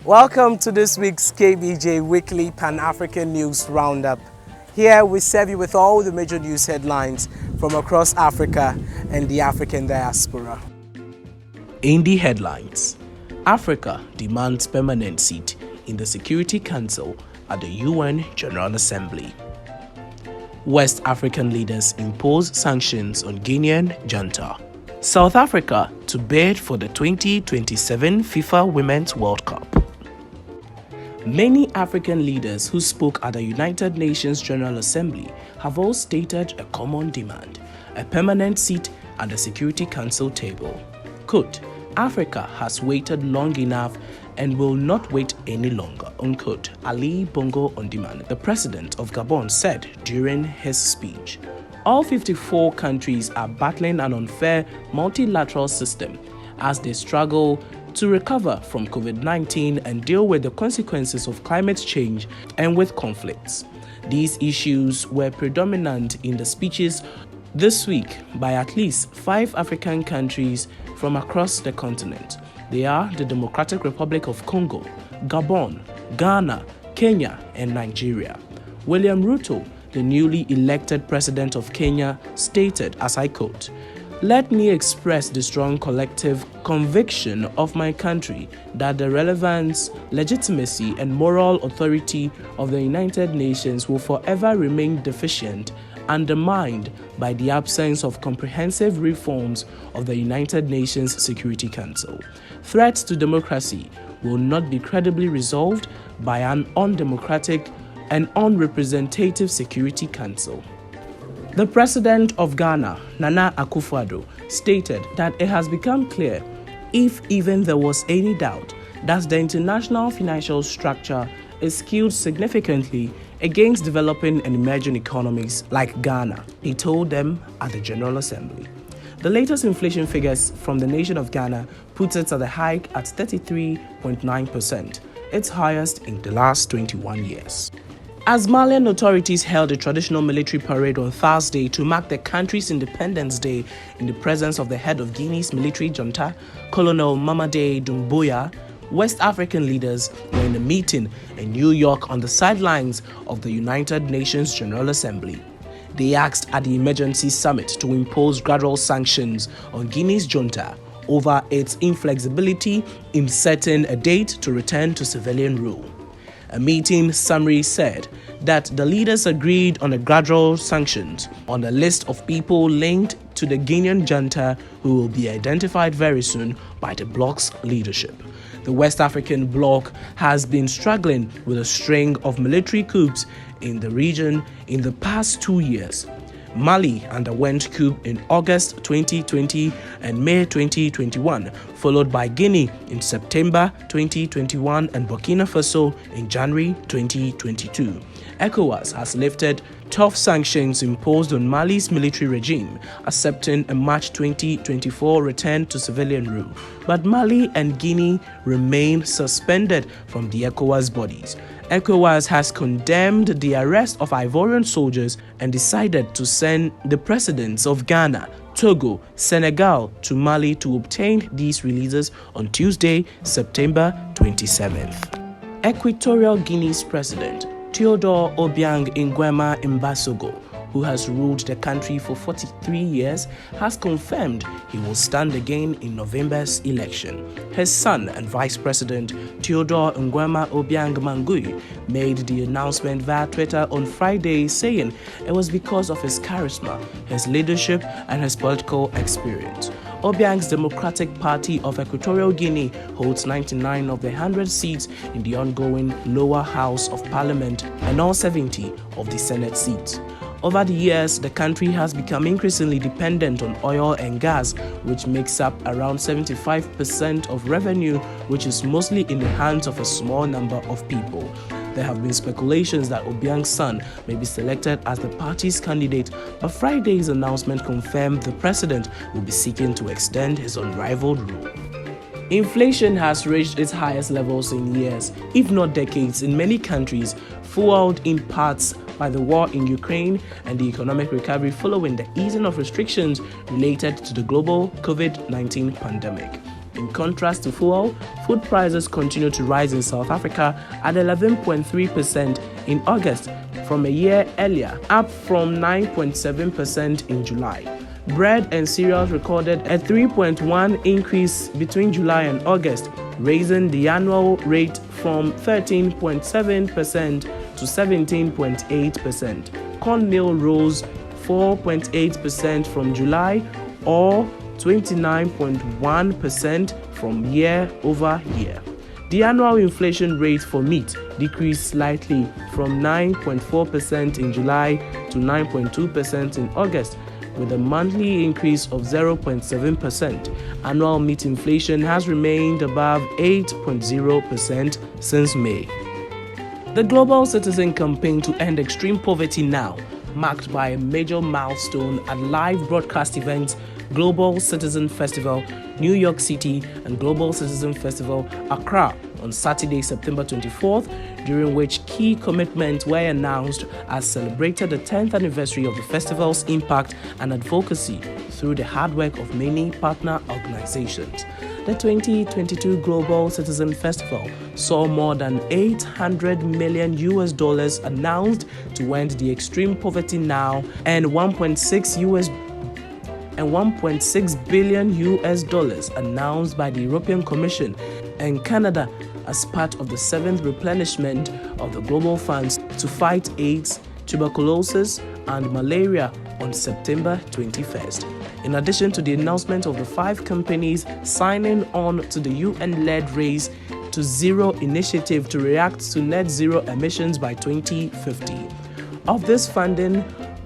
Welcome to this week's KBJ Weekly Pan-African News Roundup. Here we serve you with all the major news headlines from across Africa and the African diaspora. In the headlines, Africa demands permanent seat in the Security Council at the UN General Assembly. West African leaders impose sanctions on Guinean junta. South Africa to bid for the 2027 FIFA Women's World Cup. Many African leaders who spoke at the United Nations General Assembly have all stated a common demand: a permanent seat at the Security Council table. Quote, Africa has waited long enough and will not wait any longer, unquote, Ali Bongo Ondimane, the president of Gabon, said during his speech. All 54 countries are battling an unfair multilateral system as they struggle to recover from COVID-19 and deal with the consequences of climate change and with conflicts. These issues were predominant in the speeches this week by at least 5 African countries from across the continent. They are the Democratic Republic of Congo, Gabon, Ghana, Kenya, and Nigeria. William Ruto, the newly elected president of Kenya, stated, as I quote, "Let me express the strong collective conviction of my country that the relevance, legitimacy, and moral authority of the United Nations will forever remain deficient, undermined by the absence of comprehensive reforms of the United Nations Security Council. Threats to democracy will not be credibly resolved by an undemocratic and unrepresentative Security Council." The president of Ghana, Nana Akufo-Addo, stated that it has become clear, if even there was any doubt, that the international financial structure is skewed significantly against developing and emerging economies like Ghana. He told them at the General Assembly. The latest inflation figures from the nation of Ghana puts it at a hike at 33.9%, its highest in the last 21 years. As Malian authorities held a traditional military parade on Thursday to mark the country's Independence Day in the presence of the head of Guinea's military junta, Colonel Mamadi Doumbouya, West African leaders were in a meeting in New York on the sidelines of the United Nations General Assembly. They asked at the emergency summit to impose gradual sanctions on Guinea's junta over its inflexibility in setting a date to return to civilian rule. A meeting summary said that the leaders agreed on a gradual sanctions on a list of people linked to the Guinean junta who will be identified very soon by the bloc's leadership. The West African bloc has been struggling with a string of military coups in the region in the past 2 years. Mali underwent coup in August 2020 and May 2021, followed by Guinea in September 2021 and Burkina Faso in January 2022. ECOWAS has lifted tough sanctions imposed on Mali's military regime, accepting a March 2024 return to civilian rule. But Mali and Guinea remain suspended from the ECOWAS bodies. ECOWAS has condemned the arrest of Ivorian soldiers and decided to send the presidents of Ghana, Togo, Senegal to Mali to obtain these releases on Tuesday, September 27th. Equatorial Guinea's president, Theodore Obiang Nguema Mbasogo, who has ruled the country for 43 years, has confirmed he will stand again in November's election. His son and Vice President Theodore Nguema Obiang Mangui made the announcement via Twitter on Friday, saying it was because of his charisma, his leadership, and his political experience. Obiang's Democratic Party of Equatorial Guinea holds 99 of the 100 seats in the ongoing lower house of parliament and all 70 of the Senate seats. Over the years, the country has become increasingly dependent on oil and gas, which makes up around 75% of revenue, which is mostly in the hands of a small number of people. There have been speculations that Obiang's son may be selected as the party's candidate, but Friday's announcement confirmed the president will be seeking to extend his unrivaled rule. Inflation has reached its highest levels in years, if not decades, in many countries, fueled in parts by the war in Ukraine and the economic recovery following the easing of restrictions related to the global COVID-19 pandemic. In contrast to fuel, food prices continue to rise in South Africa at 11.3% in August from a year earlier, up from 9.7% in July. Bread and cereals recorded a 3.1% increase between July and August, raising the annual rate from 13.7% to 17.8%. Cornmeal rose 4.8% from July, or 29.1% from year over year. The annual inflation rate for meat decreased slightly from 9.4% in July to 9.2% in August, with a monthly increase of 0.7%. Annual meat inflation has remained above 8.0% since May. The Global Citizen Campaign to End Extreme Poverty Now, marked by a major milestone at live broadcast events Global Citizen Festival, New York City, and Global Citizen Festival, Accra, on Saturday, September 24th, during which key commitments were announced as celebrated the 10th anniversary of the festival's impact and advocacy through the hard work of many partner organizations. The 2022 Global Citizen Festival saw more than $800 million announced to end the extreme poverty now, and $1.6 billion announced by the European Commission and Canada as part of the 7th replenishment of the global funds to fight AIDS, tuberculosis, and malaria on September 21st. In addition to the announcement of the 5 companies signing on to the UN-led Race to Zero initiative to react to net zero emissions by 2050. Of this funding,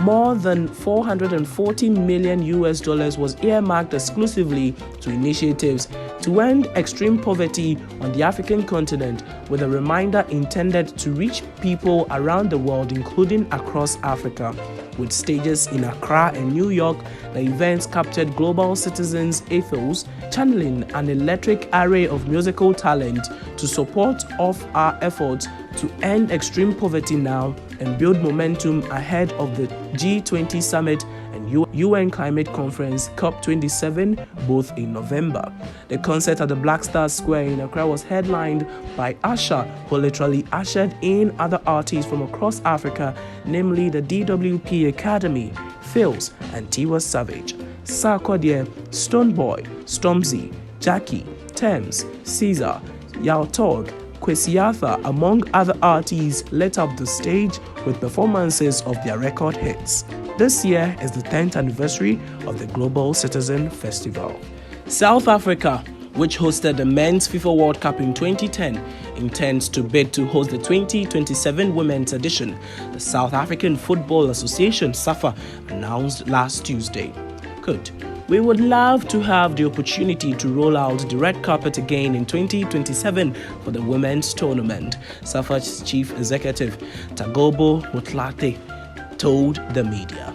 more than $440 million was earmarked exclusively to initiatives to end extreme poverty on the African continent, with a reminder intended to reach people around the world, including across Africa. With stages in Accra and New York, the events captured global citizens' ethos, channeling an electric array of musical talent to support of our efforts to end extreme poverty now and build momentum ahead of the G20 Summit and UN Climate Conference COP27, both in November. The concert at the Black Star Square in Accra was headlined by Usher, who literally ushered in other artists from across Africa, namely the DWP Academy, Phils, and Tiwa Savage. Sarkodie, Stonebwoy, Stormzy, Jackie, Thames, Caesar, Yautog, Kwesi Arthur, among other artists, lit up the stage with performances of their record hits. This year is the 10th anniversary of the Global Citizen Festival. South Africa, which hosted the Men's FIFA World Cup in 2010, intends to bid to host the 2027 Women's edition, the South African Football Association (SAFA) announced last Tuesday. Quote, "We would love to have the opportunity to roll out the red carpet again in 2027 for the women's tournament," SAFA's chief executive, Tagobo Motlate, told the media.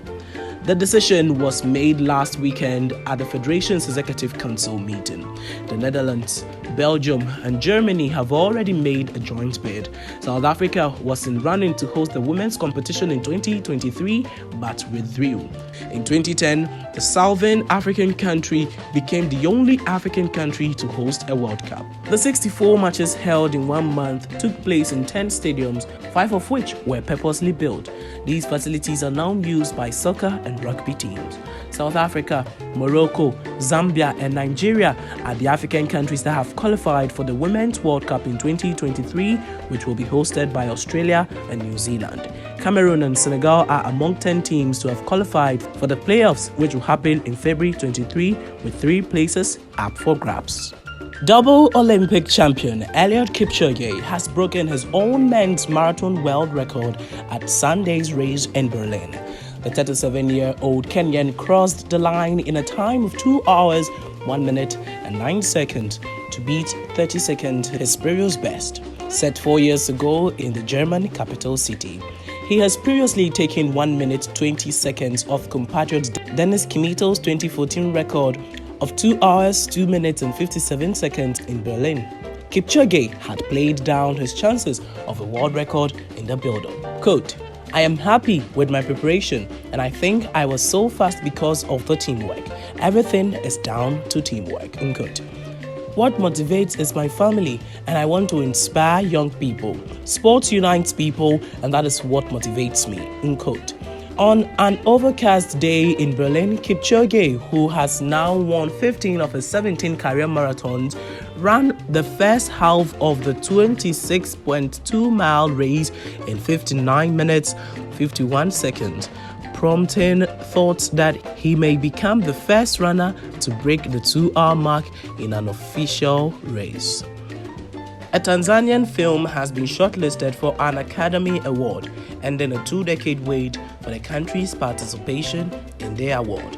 The decision was made last weekend at the Federation's Executive Council meeting. The Netherlands, Belgium, and Germany have already made a joint bid. South Africa was in running to host the women's competition in 2023 but withdrew. In 2010, the Southern African country became the only African country to host a World Cup. The 64 matches held in 1 month took place in 10 stadiums, 5 of which were purposely built. These facilities are now used by soccer and rugby teams. South Africa, Morocco, Zambia, and Nigeria are the African countries that have qualified for the Women's World Cup in 2023, which will be hosted by Australia and New Zealand. Cameroon and Senegal are among 10 teams to have qualified for the playoffs, which will happen in February 23, with 3 places up for grabs. Double Olympic champion Eliud Kipchoge has broken his own men's marathon world record at Sunday's race in Berlin. The 37-year-old Kenyan crossed the line in a time of 2 hours, 1 minute and 9 seconds to beat 30 seconds, his previous best, set 4 years ago in the German capital city. He has previously taken 1 minute 20 seconds off compatriot Dennis Kimito's 2014 record of 2 hours, 2 minutes and 57 seconds in Berlin. Kipchoge had played down his chances of a world record in the build-up. Quote, "I am happy with my preparation and I think I was so fast because of the teamwork. Everything is down to teamwork." Unquote. What motivates is my family, and I want to inspire young people. Sports unites people, and that is what motivates me. Unquote. On an overcast day in Berlin, Kipchoge, who has now won 15 of his 17 career marathons, ran the first half of the 26.2-mile race in 59 minutes, 51 seconds, prompting thoughts that he may become the first runner to break the 2-hour mark in an official race. A Tanzanian film has been shortlisted for an Academy Award, ending a 2-decade wait for the country's participation in the award.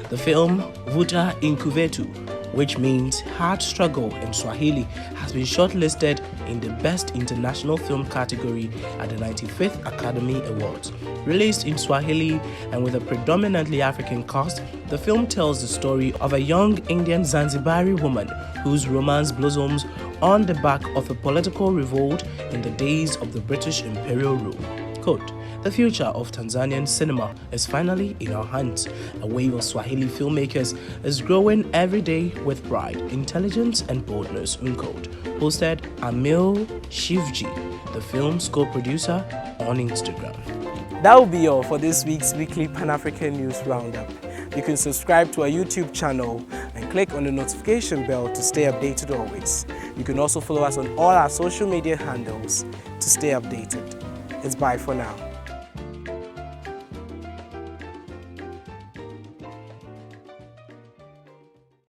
The film, Vuta Inkuvetu, which means hard struggle in Swahili, has been shortlisted in the Best International Film category at the 95th Academy Awards. Released in Swahili and with a predominantly African cast, the film tells the story of a young Indian Zanzibari woman whose romance blossoms on the back of a political revolt in the days of the British imperial rule. Quote, "The future of Tanzanian cinema is finally in our hands. A wave of Swahili filmmakers is growing every day with pride, intelligence, and boldness," unquote, posted Amil Shivji, the film's co-producer, on Instagram. That will be all for this week's weekly Pan-African News Roundup. You can subscribe to our YouTube channel and click on the notification bell to stay updated always. You can also follow us on all our social media handles to stay updated. It's bye for now.